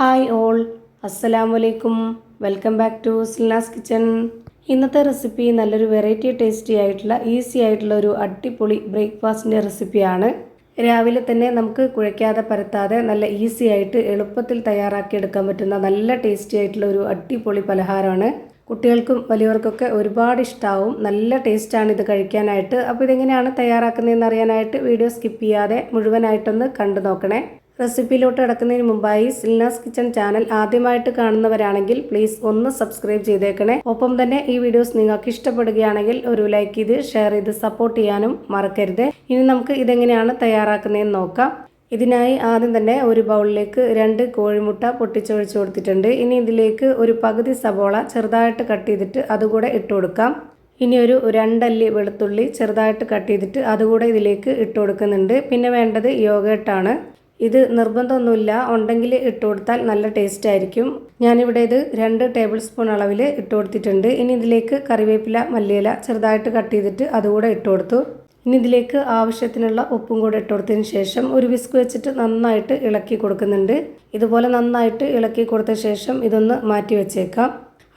Hi all, അസ്സലാമു അലൈക്കും. Welcome back to Silna's kitchen. ഇന്നത്തെ റെസിപ്പി നല്ലൊരു വെറൈറ്റി ടേസ്റ്റി ആയിട്ടുള്ള ഈസി ആയിട്ടുള്ള ഒരു അടിപൊളി ബ്രേക്ക്ഫാസ്റ്റിൻ്റെ റെസിപ്പിയാണ്. രാവിലെ തന്നെ നമുക്ക് കുഴയ്ക്കാതെ പരത്താതെ നല്ല ഈസി ആയിട്ട് എളുപ്പത്തിൽ തയ്യാറാക്കിയെടുക്കാൻ പറ്റുന്ന നല്ല ടേസ്റ്റി ആയിട്ടുള്ള ഒരു അടിപൊളി പലഹാരമാണ്. കുട്ടികൾക്കും വലിയവർക്കൊക്കെ ഒരുപാട് ഇഷ്ടമാവും. നല്ല ടേസ്റ്റാണ് ഇത് കഴിക്കാനായിട്ട്. അപ്പോൾ ഇതെങ്ങനെയാണ് തയ്യാറാക്കുന്നതെന്ന് അറിയാനായിട്ട് വീഡിയോ സ്കിപ്പ് ചെയ്യാതെ മുഴുവനായിട്ടൊന്ന് കണ്ടു നോക്കണേ. റെസിപ്പിയിലോട്ട് കിടക്കുന്നതിന് മുമ്പായി സിൽനാസ് കിച്ചൺ ചാനൽ ആദ്യമായിട്ട് കാണുന്നവരാണെങ്കിൽ പ്ലീസ് ഒന്ന് സബ്സ്ക്രൈബ് ചെയ്തേക്കണേ. ഒപ്പം തന്നെ ഈ വീഡിയോസ് നിങ്ങൾക്ക് ഇഷ്ടപ്പെടുകയാണെങ്കിൽ ഒരു ലൈക്ക് ചെയ്ത് ഷെയർ ചെയ്ത് സപ്പോർട്ട് ചെയ്യാനും മറക്കരുത്. ഇനി നമുക്ക് ഇതെങ്ങനെയാണ് തയ്യാറാക്കുന്നതെന്ന് നോക്കാം. ഇതിനായി ആദ്യം തന്നെ ഒരു ബൗളിലേക്ക് 2 കോഴിമുട്ട പൊട്ടിച്ചൊഴിച്ച് കൊടുത്തിട്ടുണ്ട്. ഇനി ഇതിലേക്ക് ഒരു പകുതി സവോള ചെറുതായിട്ട് കട്ട് ചെയ്തിട്ട് അതുകൂടെ ഇട്ട് കൊടുക്കാം. ഇനി ഒരു 2 അല്ലി വെളുത്തുള്ളി ചെറുതായിട്ട് കട്ട് ചെയ്തിട്ട് അതുകൂടെ ഇതിലേക്ക് ഇട്ട് കൊടുക്കുന്നുണ്ട്. പിന്നെ വേണ്ടത് യോഗേട്ടാണ്. ഇത് നിർബന്ധമൊന്നുമില്ല, ഉണ്ടെങ്കിൽ ഇട്ട് കൊടുത്താൽ നല്ല ടേസ്റ്റ് ആയിരിക്കും. ഞാനിവിടെ ഇത് 2 ടേബിൾ സ്പൂൺ അളവിൽ ഇട്ട് കൊടുത്തിട്ടുണ്ട്. ഇനി ഇതിലേക്ക് കറിവേപ്പില, മല്ലിയില ചെറുതായിട്ട് കട്ട് ചെയ്തിട്ട് അതുകൂടെ ഇട്ട് കൊടുത്തു. ഇനി ഇതിലേക്ക് ആവശ്യത്തിനുള്ള ഉപ്പും കൂടെ ഇട്ട് കൊടുത്തതിന് ശേഷം ഒരു വിസ്ക് വെച്ചിട്ട് നന്നായിട്ട് ഇളക്കി കൊടുക്കുന്നുണ്ട്. ഇതുപോലെ നന്നായിട്ട് ഇളക്കി കൊടുത്ത ശേഷം ഇതൊന്ന് മാറ്റി വെച്ചേക്കാം.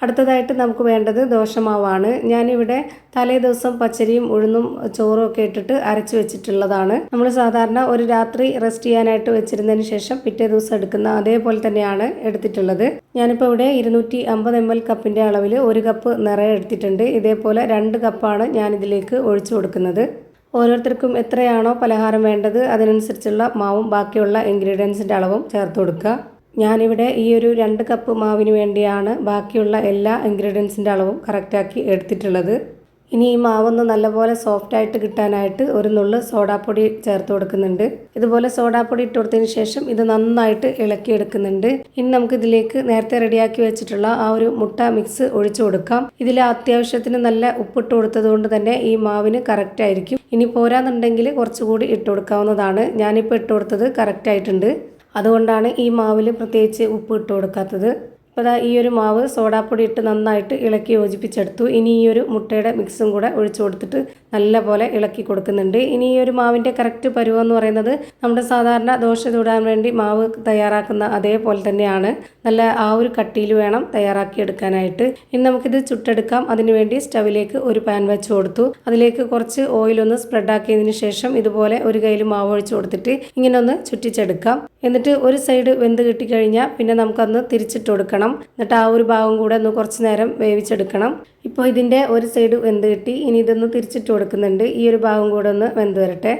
അടുത്തതായിട്ട് നമുക്ക് വേണ്ടത് ദോശമാവാണ്. ഞാനിവിടെ തലേ ദിവസം പച്ചരിയും ഉഴുന്നും ചോറും ഒക്കെ ഇട്ടിട്ട് അരച്ച് വെച്ചിട്ടുള്ളതാണ്. നമ്മൾ സാധാരണ ഒരു രാത്രി റെസ്റ്റ് ചെയ്യാനായിട്ട് വെച്ചിരുന്നതിന് ശേഷം പിറ്റേ ദിവസം എടുക്കുന്ന അതേപോലെ തന്നെയാണ് എടുത്തിട്ടുള്ളത്. ഞാനിപ്പോൾ ഇവിടെ 250 ml കപ്പിൻ്റെ അളവിൽ 1 കപ്പ് നിറയെ എടുത്തിട്ടുണ്ട്. ഇതേപോലെ 2 കപ്പാണ് ഞാനിതിലേക്ക് ഒഴിച്ചു കൊടുക്കുന്നത്. ഓരോരുത്തർക്കും എത്രയാണോ പലഹാരം വേണ്ടത് അതിനനുസരിച്ചുള്ള മാവും ബാക്കിയുള്ള ഇൻഗ്രീഡിയൻസിൻ്റെ അളവും ചേർത്ത് കൊടുക്കുക. ഞാനിവിടെ ഈ ഒരു 2 കപ്പ് മാവിന് വേണ്ടിയാണ് ബാക്കിയുള്ള എല്ലാ ഇൻഗ്രീഡിയൻസിൻ്റെ അളവും കറക്റ്റാക്കി എടുത്തിട്ടുള്ളത്. ഇനി ഈ മാവൊന്ന് നല്ലപോലെ സോഫ്റ്റായിട്ട് കിട്ടാനായിട്ട് ഒരു നുള്ള് സോഡാപ്പൊടി ചേർത്ത് കൊടുക്കുന്നുണ്ട്. ഇതുപോലെ സോഡാപ്പൊടി ഇട്ട് കൊടുത്തതിന് ശേഷം ഇത് നന്നായിട്ട് ഇളക്കി എടുക്കുന്നുണ്ട്. ഇനി നമുക്കിതിലേക്ക് നേരത്തെ റെഡിയാക്കി വെച്ചിട്ടുള്ള ആ ഒരു മുട്ട മിക്സ് ഒഴിച്ചു കൊടുക്കാം. ഇതിൽ അത്യാവശ്യത്തിന് നല്ല ഉപ്പിട്ട് കൊടുത്തത് കൊണ്ട് തന്നെ ഈ മാവിന് കറക്റ്റ് ആയിരിക്കും. ഇനി പോരാന്നുണ്ടെങ്കിൽ കുറച്ചുകൂടി ഇട്ട് കൊടുക്കാവുന്നതാണ്. ഞാനിപ്പോൾ ഇട്ട് കൊടുത്തത് കറക്റ്റായിട്ടുണ്ട്. അതുകൊണ്ടാണ് ഈ മാവിൽ പ്രത്യേകിച്ച് ഉപ്പ് ഇട്ട് കൊടുക്കാത്തത്. അപ്പോൾ ഈ ഒരു മാവ് സോഡാപ്പൊടി ഇട്ട് നന്നായിട്ട് ഇളക്കി യോജിപ്പിച്ചെടുത്തു. ഇനി ഈ ഒരു മുട്ടയുടെ മിക്സും കൂടെ ഒഴിച്ചു കൊടുത്തിട്ട് നല്ലപോലെ ഇളക്കി കൊടുക്കുന്നുണ്ട്. ഇനി ഈ ഒരു മാവിൻ്റെ കറക്റ്റ് പരുവം എന്ന് പറയുന്നത് നമ്മുടെ സാധാരണ ദോശ ചൂടാൻ വേണ്ടി മാവ് തയ്യാറാക്കുന്ന അതേപോലെ തന്നെയാണ്. നല്ല ആ ഒരു കട്ടിയിൽ വേണം തയ്യാറാക്കി എടുക്കാനായിട്ട്. ഇനി നമുക്കിത് ചുട്ടെടുക്കാം. അതിനുവേണ്ടി സ്റ്റവിലേക്ക് ഒരു പാൻ വെച്ച് കൊടുത്തു. അതിലേക്ക് കുറച്ച് ഓയിലൊന്ന് സ്പ്രെഡാക്കിയതിന് ശേഷം ഇതുപോലെ ഒരു കയ്യിൽ മാവ് ഒഴിച്ചു കൊടുത്തിട്ട് ഇങ്ങനെ ഒന്ന് ചുറ്റിച്ചെടുക്കാം. എന്നിട്ട് ഒരു സൈഡ് വെന്ത് കിട്ടിക്കഴിഞ്ഞാൽ പിന്നെ നമുക്കന്ന് തിരിച്ചിട്ട് കൊടുക്കണം. എന്നിട്ട് ആ ഒരു ഭാഗം കൂടെ ഒന്ന് കുറച്ച് നേരം വേവിച്ചെടുക്കണം. ഇപ്പോൾ ഇതിൻ്റെ ഒരു സൈഡ് വെന്ത് കിട്ടി. ഇനി ഇതൊന്ന് തിരിച്ചിട്ട് കൊടുക്കുന്നുണ്ട്. ഈ ഒരു ഭാഗം കൂടെ ഒന്ന് വെന്ത് വരട്ടെ.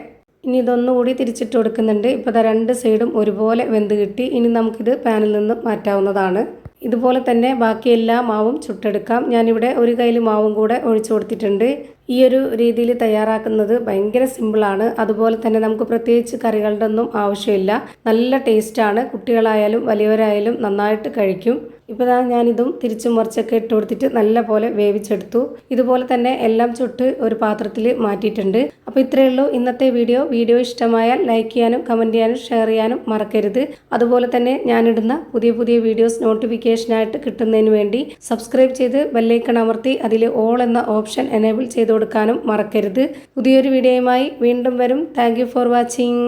ഇനി ഇതൊന്നുകൂടി തിരിച്ചിട്ട് കൊടുക്കുന്നുണ്ട്. ഇപ്പോൾ 2 സൈഡും ഒരുപോലെ വെന്ത് കിട്ടി. ഇനി നമുക്കിത് പാനിൽ നിന്ന് മാറ്റാവുന്നതാണ്. ഇതുപോലെ തന്നെ ബാക്കി എല്ലാ മാവും ചുട്ടെടുക്കാം. ഞാനിവിടെ ഒരു കയ്യിൽ മാവും കൂടെ ഒഴിച്ചു കൊടുത്തിട്ടുണ്ട്. ഈ ഒരു രീതിയിൽ തയ്യാറാക്കുന്നത് ഭയങ്കര സിമ്പിളാണ്. അതുപോലെ തന്നെ നമുക്ക് പ്രത്യേകിച്ച് കറികളുടെ ഒന്നും ആവശ്യമില്ല. നല്ല ടേസ്റ്റാണ്. കുട്ടികളായാലും വലിയവരായാലും നന്നായിട്ട് കഴിക്കും. ഇപ്പോൾ ഞാനിതും തിരിച്ചു മറിച്ചൊക്കെ ഇട്ട് കൊടുത്തിട്ട് നല്ല പോലെ വേവിച്ചെടുത്തു. ഇതുപോലെ തന്നെ എല്ലാം ചുട്ട് ഒരു പാത്രത്തിൽ മാറ്റിയിട്ടുണ്ട്. അപ്പോൾ ഇത്രയേ ഉള്ളൂ ഇന്നത്തെ വീഡിയോ. വീഡിയോ ഇഷ്ടമായാൽ ലൈക്ക് ചെയ്യാനും കമൻറ്റ് ചെയ്യാനും ഷെയർ ചെയ്യാനും മറക്കരുത്. അതുപോലെ തന്നെ ഞാനിടുന്ന പുതിയ പുതിയ വീഡിയോസ് നോട്ടിഫിക്കേഷനായിട്ട് കിട്ടുന്നതിന് വേണ്ടി സബ്സ്ക്രൈബ് ചെയ്ത് ബെല്ലൈക്കൺ അമർത്തി അതിൽ ഓൾ എന്ന ഓപ്ഷൻ എനേബിൾ ചെയ്ത് കൊടുക്കാനും മറക്കരുത്. പുതിയൊരു വീഡിയോയുമായി വീണ്ടും വരും. Thank you for watching.